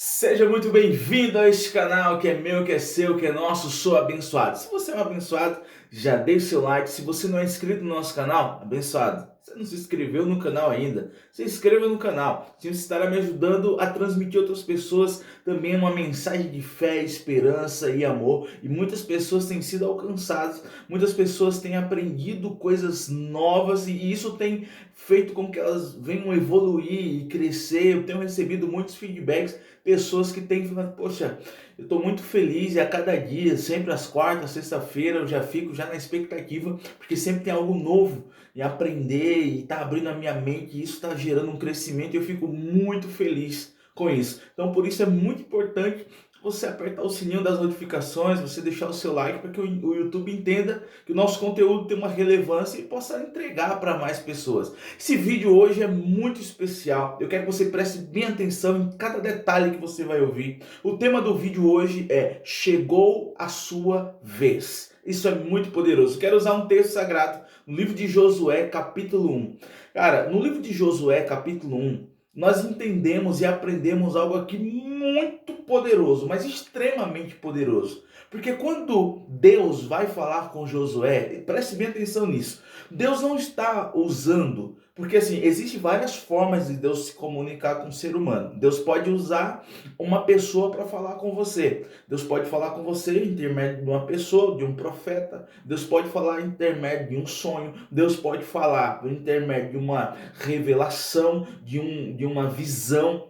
Seja muito bem-vindo a este canal que é meu, que é seu, que é nosso, sou abençoado. Se você é um abençoado, já deixe seu like. Se você não é inscrito no nosso canal, abençoado. Você não se inscreveu no canal ainda, se inscreva no canal. Assim você estará me ajudando a transmitir a outras pessoas também uma mensagem de fé, esperança e amor. E muitas pessoas têm sido alcançadas, muitas pessoas têm aprendido coisas novas e isso tem feito com que elas venham evoluir e crescer. Eu tenho recebido muitos feedbacks, pessoas que têm falado, poxa, eu estou muito feliz e a cada dia, sempre às quartas, sexta-feira, eu já fico já na expectativa, porque sempre tem algo novo e aprender e está abrindo a minha mente e isso está gerando um crescimento e eu fico muito feliz com isso. Então por isso é muito importante você apertar o sininho das notificações, você deixar o seu like para que o YouTube entenda que o nosso conteúdo tem uma relevância e possa entregar para mais pessoas. Esse vídeo hoje é muito especial. Eu quero que você preste bem atenção em cada detalhe que você vai ouvir. O tema do vídeo hoje é Chegou a sua vez. Isso é muito poderoso. Quero usar um texto sagrado no livro de Josué, capítulo 1. Cara, no livro de Josué, capítulo 1, nós entendemos e aprendemos algo aqui muito poderoso, mas extremamente poderoso. Porque quando Deus vai falar com Josué, preste bem atenção nisso, Deus não está usando, porque assim, existem várias formas de Deus se comunicar com o ser humano. Deus pode usar uma pessoa para falar com você. Deus pode falar com você em intermédio de uma pessoa, de um profeta. Deus pode falar em intermédio de um sonho. Deus pode falar em intermédio de uma revelação, de uma visão.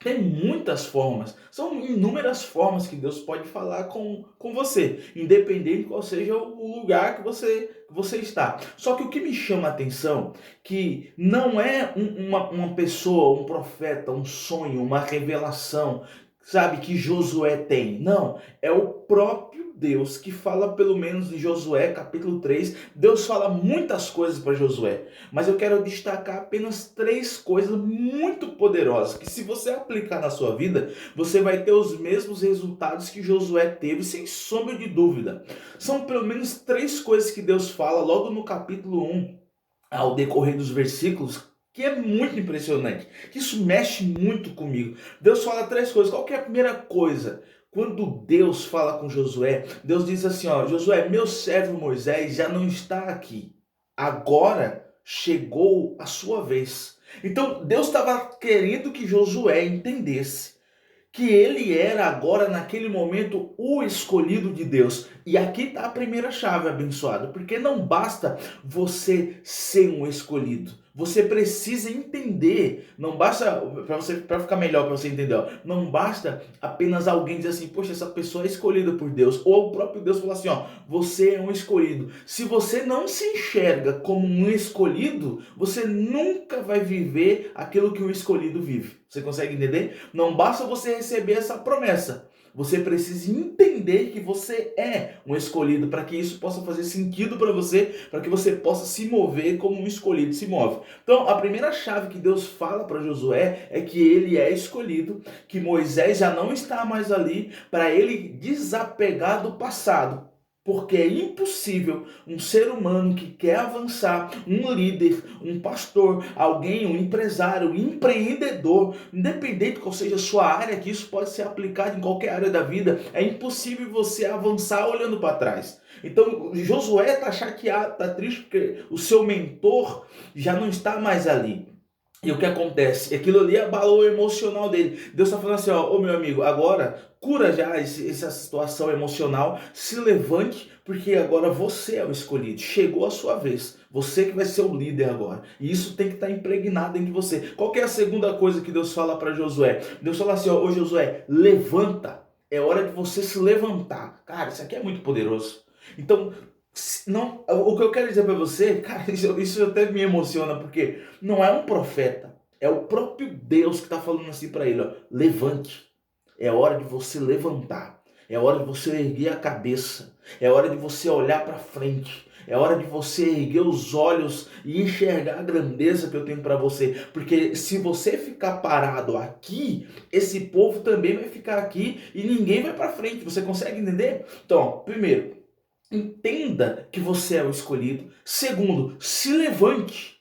Tem muitas formas, são inúmeras formas que Deus pode falar com você, independente qual seja o lugar que você está. Só que o que me chama a atenção, que não é uma pessoa, um profeta, um sonho, uma revelação, sabe, que Josué tem. Não, é o próprio Deus que fala, pelo menos em Josué, capítulo 3, Deus fala muitas coisas para Josué, mas eu quero destacar apenas três coisas muito poderosas, que se você aplicar na sua vida, você vai ter os mesmos resultados que Josué teve, sem sombra de dúvida. São pelo menos três coisas que Deus fala logo no capítulo 1, ao decorrer dos versículos, que é muito impressionante, que isso mexe muito comigo. Deus fala três coisas. Qual que é a primeira coisa? Quando Deus fala com Josué, Deus diz assim, ó, Josué, meu servo Moisés já não está aqui. Agora chegou a sua vez. Então Deus estava querendo que Josué entendesse que ele era agora, naquele momento, o escolhido de Deus. E aqui está a primeira chave, abençoado, porque não basta você ser um escolhido. Você precisa entender, não basta, para ficar melhor para você entender, ó, não basta apenas alguém dizer assim, poxa, essa pessoa é escolhida por Deus, ou o próprio Deus falar assim, ó, você é um escolhido. Se você não se enxerga como um escolhido, você nunca vai viver aquilo que o escolhido vive. Você consegue entender? Não basta você receber essa promessa. Você precisa entender que você é um escolhido para que isso possa fazer sentido para você, para que você possa se mover como um escolhido se move. Então, a primeira chave que Deus fala para Josué é que ele é escolhido, que Moisés já não está mais ali, para ele desapegar do passado. Porque é impossível um ser humano que quer avançar, um líder, um pastor, alguém, um empresário, um empreendedor, independente qual seja a sua área, que isso pode ser aplicado em qualquer área da vida, é impossível você avançar olhando para trás. Então Josué está chateado, está triste porque o seu mentor já não está mais ali. E o que acontece? Aquilo ali abalou o emocional dele. Deus está falando assim, ó, ô meu amigo, agora cura já essa situação emocional, se levante, porque agora você é o escolhido. Chegou a sua vez. Você que vai ser o líder agora. E isso tem que estar impregnado dentro de você. Qual que é a segunda coisa que Deus fala para Josué? Deus fala assim, ó, ô Josué, levanta. É hora de você se levantar. Cara, isso aqui é muito poderoso. Então, não, o que eu quero dizer para você, cara, isso até me emociona, porque não é um profeta, é o próprio Deus que está falando assim para ele, ó, levante, é hora de você levantar, é hora de você erguer a cabeça, é hora de você olhar para frente, é hora de você erguer os olhos e enxergar a grandeza que eu tenho para você, porque se você ficar parado aqui, esse povo também vai ficar aqui e ninguém vai para frente. Você consegue entender? Então, primeiro, entenda que você é o escolhido. Segundo, se levante.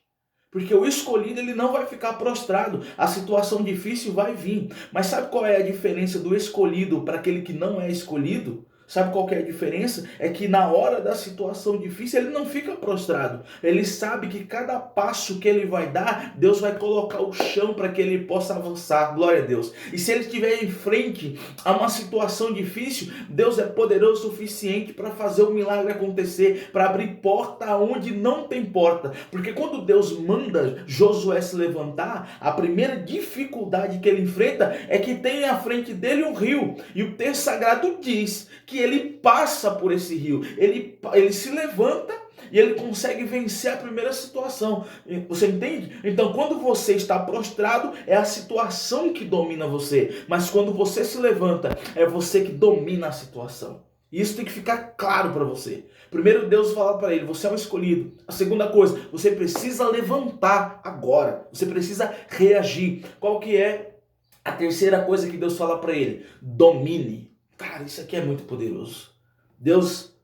Porque o escolhido ele não vai ficar prostrado, a situação difícil vai vir. Mas sabe qual é a diferença do escolhido para aquele que não é escolhido? Sabe qual que é a diferença? É que na hora da situação difícil ele não fica prostrado. Ele sabe que cada passo que ele vai dar, Deus vai colocar o chão para que ele possa avançar. Glória a Deus. E se ele estiver em frente a uma situação difícil, Deus é poderoso o suficiente para fazer o milagre acontecer, para abrir porta onde não tem porta. Porque quando Deus manda Josué se levantar, a primeira dificuldade que ele enfrenta é que tem à frente dele um rio. E o texto sagrado diz que ele passa por esse rio, ele se levanta e ele consegue vencer a primeira situação. Você entende? Então, quando você está prostrado, é a situação que domina você. Mas quando você se levanta, é você que domina a situação. E isso tem que ficar claro para você. Primeiro, Deus fala para ele, você é um escolhido. A segunda coisa, você precisa levantar agora. Você precisa reagir. Qual que é a terceira coisa que Deus fala para ele? Domine. Cara, isso aqui é muito poderoso. Deus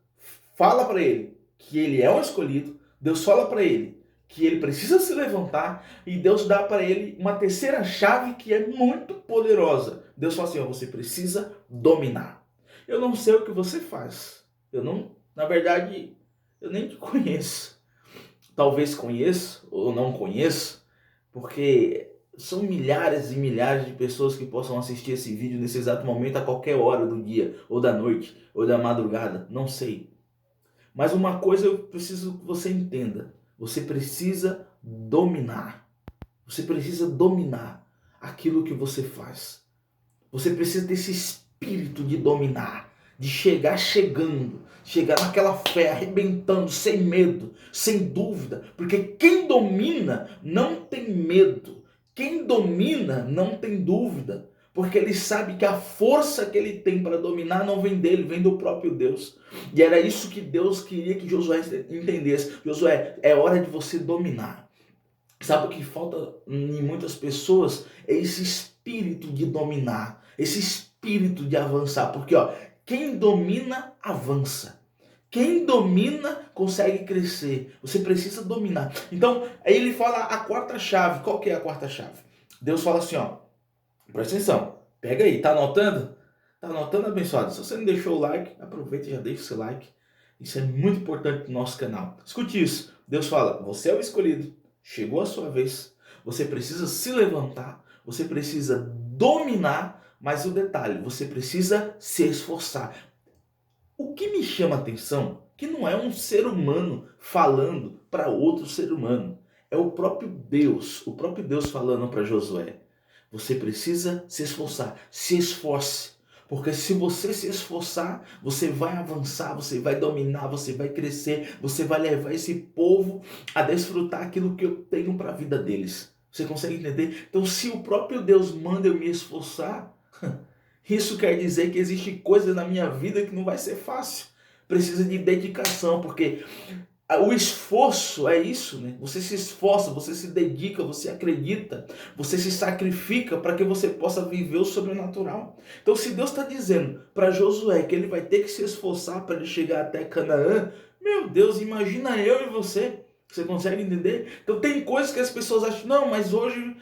fala para ele que ele é um escolhido. Deus fala para ele que ele precisa se levantar. E Deus dá para ele uma terceira chave que é muito poderosa. Deus fala assim, ó, você precisa dominar. Eu não sei o que você faz. Na verdade, eu nem te conheço. Talvez conheço ou não conheço, porque são milhares e milhares de pessoas que possam assistir esse vídeo nesse exato momento, a qualquer hora do dia, ou da noite, ou da madrugada, não sei. Mas uma coisa eu preciso que você entenda. Você precisa dominar. Você precisa dominar aquilo que você faz. Você precisa ter esse espírito de dominar, de chegar naquela fé, arrebentando, sem medo, sem dúvida. Porque quem domina não tem medo. Quem domina não tem dúvida, porque ele sabe que a força que ele tem para dominar não vem dele, vem do próprio Deus. E era isso que Deus queria que Josué entendesse. Josué, é hora de você dominar. Sabe o que falta em muitas pessoas? É esse espírito de dominar, esse espírito de avançar. Porque quem domina, avança. Quem domina consegue crescer. Você precisa dominar. Então, aí ele fala a quarta chave. Qual que é a quarta chave? Deus fala assim, presta atenção. Pega aí, tá anotando? Tá anotando, abençoado? Se você não deixou o like, aproveita e já deixa o seu like. Isso é muito importante pro nosso canal. Escute isso. Deus fala, você é o escolhido. Chegou a sua vez. Você precisa se levantar. Você precisa dominar. Mas o detalhe, você precisa se esforçar. O que me chama a atenção que não é um ser humano falando para outro ser humano. É o próprio Deus falando para Josué. Você precisa se esforçar, se esforce. Porque se você se esforçar, você vai avançar, você vai dominar, você vai crescer, você vai levar esse povo a desfrutar aquilo que eu tenho para a vida deles. Você consegue entender? Então, se o próprio Deus manda eu me esforçar, isso quer dizer que existe coisas na minha vida que não vai ser fácil. Precisa de dedicação, porque o esforço é isso, né? Você se esforça, você se dedica, você acredita, você se sacrifica para que você possa viver o sobrenatural. Então, se Deus está dizendo para Josué que ele vai ter que se esforçar para ele chegar até Canaã, meu Deus, imagina eu e você. Você consegue entender? Então tem coisas que as pessoas acham, não, mas hoje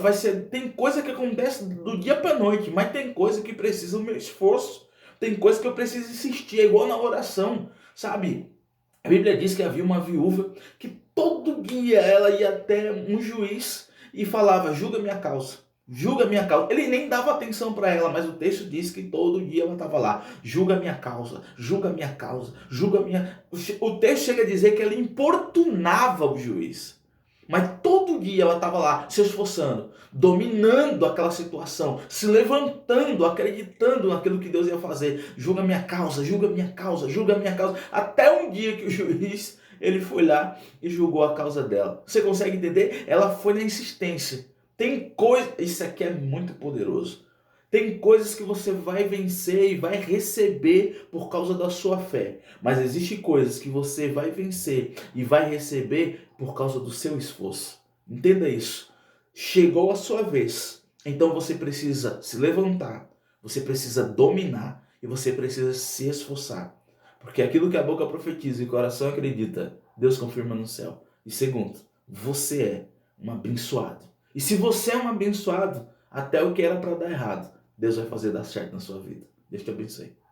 vai ser. Tem coisa que acontece do dia para noite, mas tem coisa que precisa do meu esforço. Tem coisa que eu preciso insistir, é igual na oração, sabe? A Bíblia diz que havia uma viúva que todo dia ela ia até um juiz e falava, julga minha causa. Julga minha causa. Ele nem dava atenção para ela, mas o texto diz que todo dia ela estava lá. Julga minha causa, julga minha causa, julga minha... O texto chega a dizer que ela importunava o juiz. Mas todo dia ela estava lá, se esforçando, dominando aquela situação, se levantando, acreditando naquilo que Deus ia fazer. Julga minha causa, julga minha causa, julga minha causa. Até um dia que o juiz, ele foi lá e julgou a causa dela. Você consegue entender? Ela foi na insistência. Tem coisa, isso aqui é muito poderoso. Tem coisas que você vai vencer e vai receber por causa da sua fé. Mas existem coisas que você vai vencer e vai receber por causa do seu esforço. Entenda isso. Chegou a sua vez. Então você precisa se levantar. Você precisa dominar. E você precisa se esforçar. Porque aquilo que a boca profetiza e o coração acredita, Deus confirma no céu. E segundo, você é um abençoado. E se você é um abençoado, até o que era para dar errado, Deus vai fazer dar certo na sua vida. Deus te abençoe.